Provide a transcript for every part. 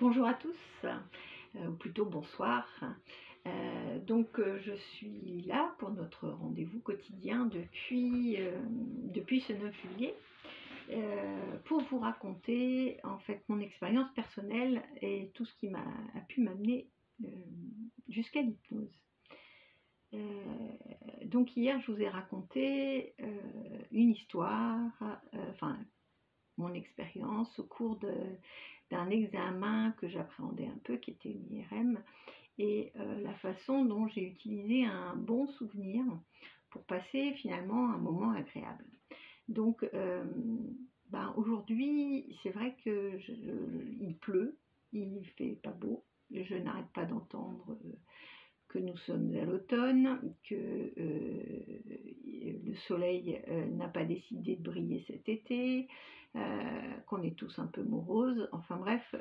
Bonjour à tous, ou plutôt bonsoir. Je suis là pour notre rendez-vous quotidien depuis ce 9 juillet pour vous raconter en fait mon expérience personnelle et tout ce qui a pu m'amener jusqu'à l'hypnose. Donc hier je vous ai raconté une histoire, mon expérience au cours d'un examen que j'appréhendais un peu, qui était une IRM, et la façon dont j'ai utilisé un bon souvenir pour passer finalement un moment agréable. Donc aujourd'hui, c'est vrai il pleut, il fait pas beau, je n'arrête pas d'entendre que nous sommes à l'automne, que le soleil n'a pas décidé de briller cet été, qu'on est tous un peu moroses, enfin bref,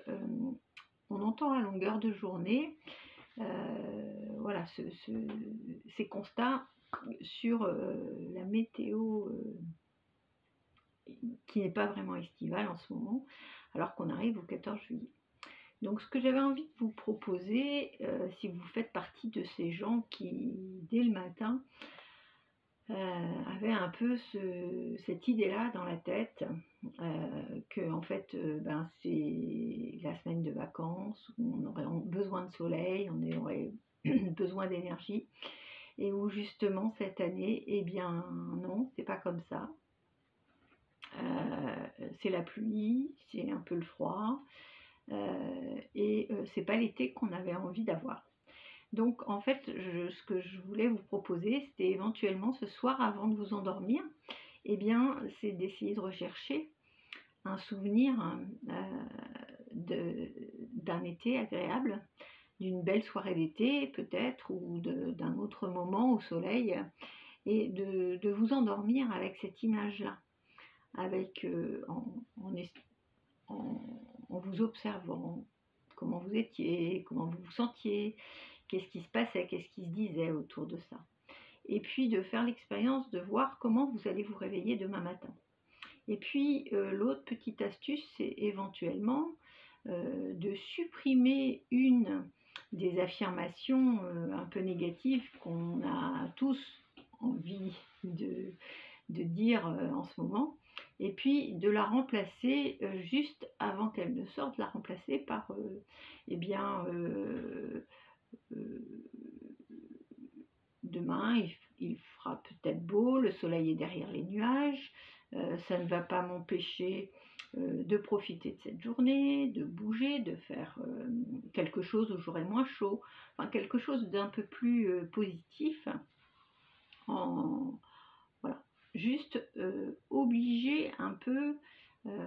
on entend à longueur de journée voilà, ces constats sur la météo qui n'est pas vraiment estivale en ce moment, alors qu'on arrive au 14 juillet. Donc ce que j'avais envie de vous proposer, si vous faites partie de ces gens qui, dès le matin, avaient un peu cette idée-là dans la tête, que en fait, c'est la semaine de vacances, où on aurait besoin de soleil, on aurait besoin d'énergie, et où justement cette année, eh bien non, c'est pas comme ça. C'est la pluie, c'est un peu le froid, c'est pas l'été qu'on avait envie d'avoir. Donc en fait, ce que je voulais vous proposer, c'était éventuellement ce soir, avant de vous endormir, eh bien, c'est d'essayer de rechercher un souvenir d'un été agréable, d'une belle soirée d'été peut-être, ou d'un autre moment au soleil, et de vous endormir avec cette image-là, avec en vous observant comment vous étiez, comment vous vous sentiez, qu'est-ce qui se passait, qu'est-ce qui se disait autour de ça. Et puis de faire l'expérience de voir comment vous allez vous réveiller demain matin. Et puis l'autre petite astuce, c'est éventuellement de supprimer une des affirmations un peu négatives qu'on a tous envie de dire en ce moment, et puis de la remplacer juste avant qu'elle ne sorte, la remplacer par demain il fera peut-être beau, le soleil est derrière les nuages, ça ne va pas m'empêcher de profiter de cette journée, de bouger, de faire quelque chose où j'aurai moins chaud, enfin quelque chose d'un peu plus positif, voilà, juste obliger un peu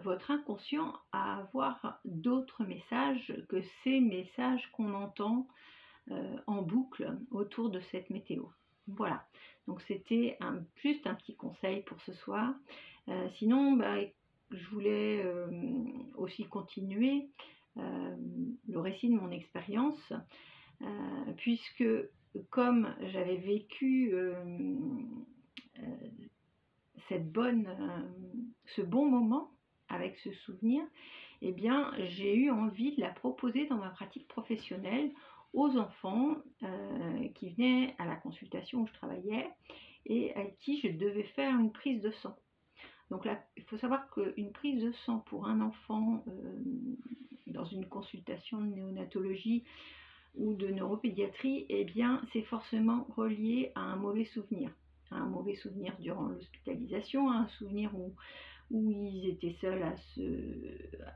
votre inconscient à avoir d'autres messages que ces messages qu'on entend en boucle autour de cette météo. Voilà, donc c'était juste un petit conseil pour ce soir. Sinon, je voulais aussi continuer le récit de mon expérience, puisque comme j'avais vécu ce bon moment avec ce souvenir, eh bien j'ai eu envie de la proposer dans ma pratique professionnelle aux enfants qui venaient à la consultation où je travaillais et à qui je devais faire une prise de sang. Donc là, il faut savoir qu'une prise de sang pour un enfant dans une consultation de néonatologie ou de neuropédiatrie, eh bien c'est forcément relié à un mauvais souvenir durant l'hospitalisation, un souvenir où ils étaient seuls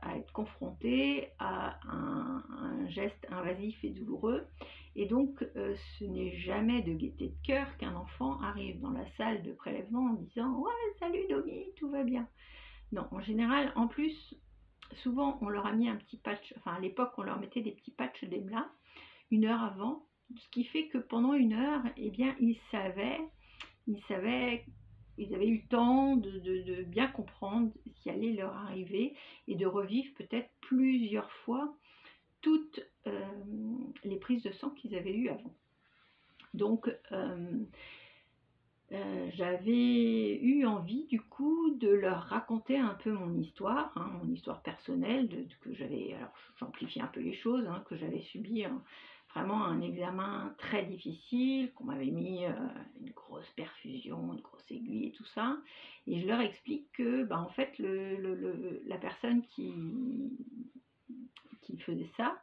à être confrontés à un geste invasif et douloureux. Et donc, ce n'est jamais de gaieté de cœur qu'un enfant arrive dans la salle de prélèvement en disant « Ouais, salut Domi, tout va bien ». Non, en général, en plus, souvent on leur a mis un petit patch, enfin à l'époque on leur mettait des petits patchs d'EMLA 1 heure avant, ce qui fait que pendant 1 heure, eh bien, ils avaient eu le temps de bien comprendre ce qui allait leur arriver et de revivre peut-être plusieurs fois toutes les prises de sang qu'ils avaient eues avant. Donc, j'avais eu envie du coup de leur raconter un peu mon histoire, hein, mon histoire personnelle, que j'avais, alors j'amplifie un peu les choses, hein, que j'avais subi vraiment un examen très difficile, qu'on m'avait mis une grosse perfusion, une grosse aiguille et tout ça, et je leur explique que bah, en fait la personne qui faisait ça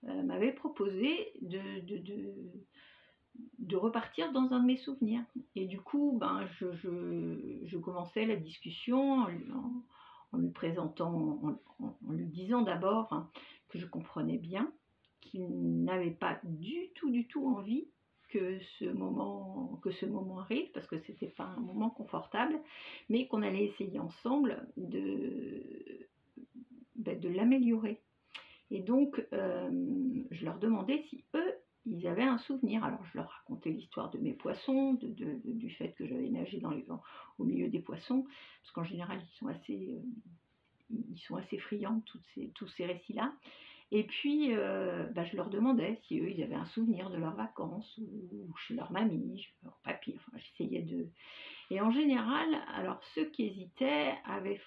m'avait proposé de repartir dans un de mes souvenirs. Et du coup, ben, je commençais la discussion en lui présentant, en lui disant d'abord hein, que je comprenais bien qu'il n'avait pas du tout envie que ce moment arrive, parce que c'était pas un moment confortable, mais qu'on allait essayer ensemble de l'améliorer. Et donc, je leur demandais si eux, ils avaient un souvenir. Alors, je leur racontais l'histoire de mes poissons, du fait que j'avais nagé au milieu des poissons, parce qu'en général, ils sont assez friands de tous ces récits-là. Et puis, bah, je leur demandais si eux, ils avaient un souvenir de leurs vacances, ou chez leur mamie, chez leur papy, enfin, j'essayais de... Et en général, alors ceux qui hésitaient avaient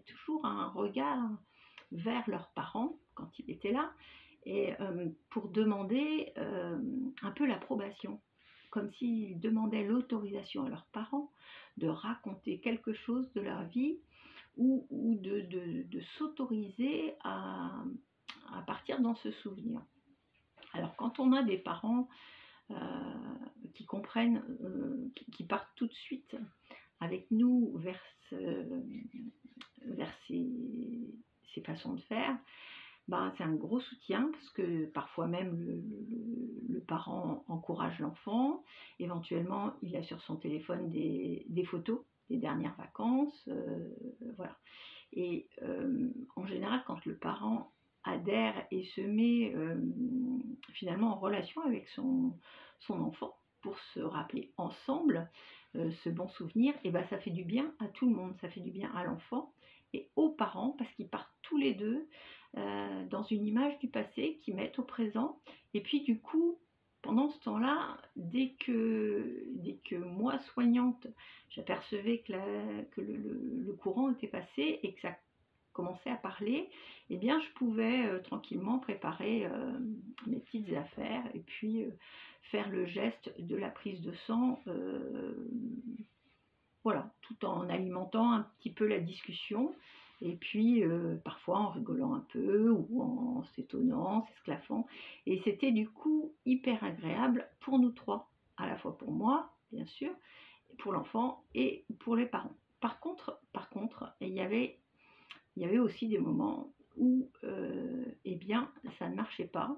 toujours un regard vers leurs parents quand ils étaient là, et pour demander un peu l'approbation, comme s'ils demandaient l'autorisation à leurs parents de raconter quelque chose de leur vie ou de s'autoriser à partir dans ce souvenir. Alors quand on a des parents euh, qui comprennent, qui partent tout de suite avec nous vers ces façons de faire, bah, c'est un gros soutien parce que parfois même le parent encourage l'enfant, éventuellement il a sur son téléphone des photos des dernières vacances, voilà. Et en général, quand le parent adhère et se met finalement en relation avec son enfant pour se rappeler ensemble ce bon souvenir, et ben ça fait du bien à tout le monde, ça fait du bien à l'enfant et aux parents parce qu'ils partent tous les deux dans une image du passé qu'ils mettent au présent. Et puis du coup, pendant ce temps-là, dès que moi, soignante, j'apercevais que le courant était passé et que ça commençait à parler, eh bien je pouvais tranquillement préparer mes petites affaires et puis faire le geste de la prise de sang, voilà, tout en alimentant un petit peu la discussion. Et puis parfois en rigolant un peu ou en s'étonnant, s'esclaffant. Et c'était du coup hyper agréable pour nous trois, à la fois pour moi, bien sûr, pour l'enfant et pour les parents. Par contre, il y avait aussi des moments où eh bien, ça ne marchait pas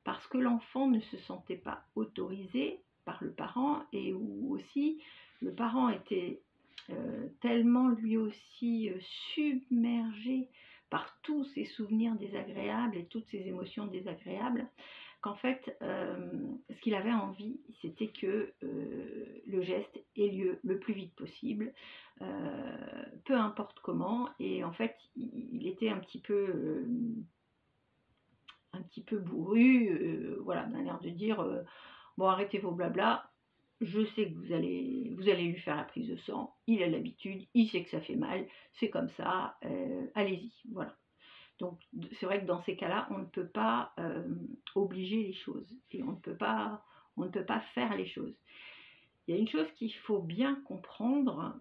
parce que l'enfant ne se sentait pas autorisé par le parent et où aussi le parent était tellement lui aussi submergé par tous ces souvenirs désagréables et toutes ces émotions désagréables qu'en fait ce qu'il avait envie c'était que le geste ait lieu le plus vite possible, peu importe comment, et en fait il était un petit peu bourru, voilà, d'un air de dire bon arrêtez vos blabla, je sais que vous allez lui faire la prise de sang, il a l'habitude, il sait que ça fait mal, c'est comme ça, allez-y, voilà. Donc c'est vrai que dans ces cas-là, on ne peut pas obliger les choses et on ne peut pas faire les choses. Il y a une chose qu'il faut bien comprendre,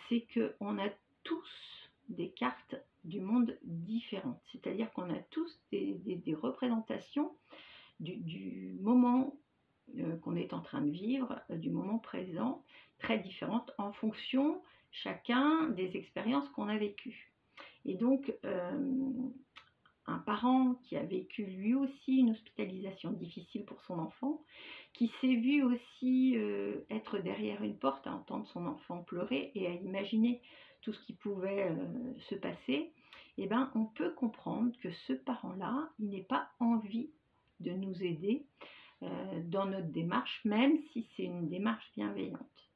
c'est qu'on a tous des cartes du monde différentes. C'est-à-dire qu'on a tous des représentations du moment qu'on est en train de vivre, du moment présent, très différentes en fonction chacun des expériences qu'on a vécues. Et donc, un parent qui a vécu lui aussi une hospitalisation difficile pour son enfant, qui s'est vu aussi être derrière une porte à entendre son enfant pleurer et à imaginer tout ce qui pouvait se passer, eh ben, on peut comprendre que ce parent-là, il n'ait pas envie de nous aider dans notre démarche, même si c'est une démarche bienveillante.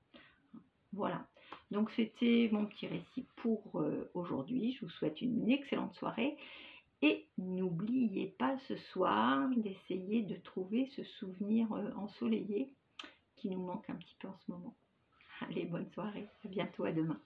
Voilà. Donc c'était mon petit récit pour aujourd'hui. Je vous souhaite une excellente soirée. Et n'oubliez pas ce soir d'essayer de trouver ce souvenir ensoleillé qui nous manque un petit peu en ce moment. Allez, bonne soirée, à bientôt, à demain.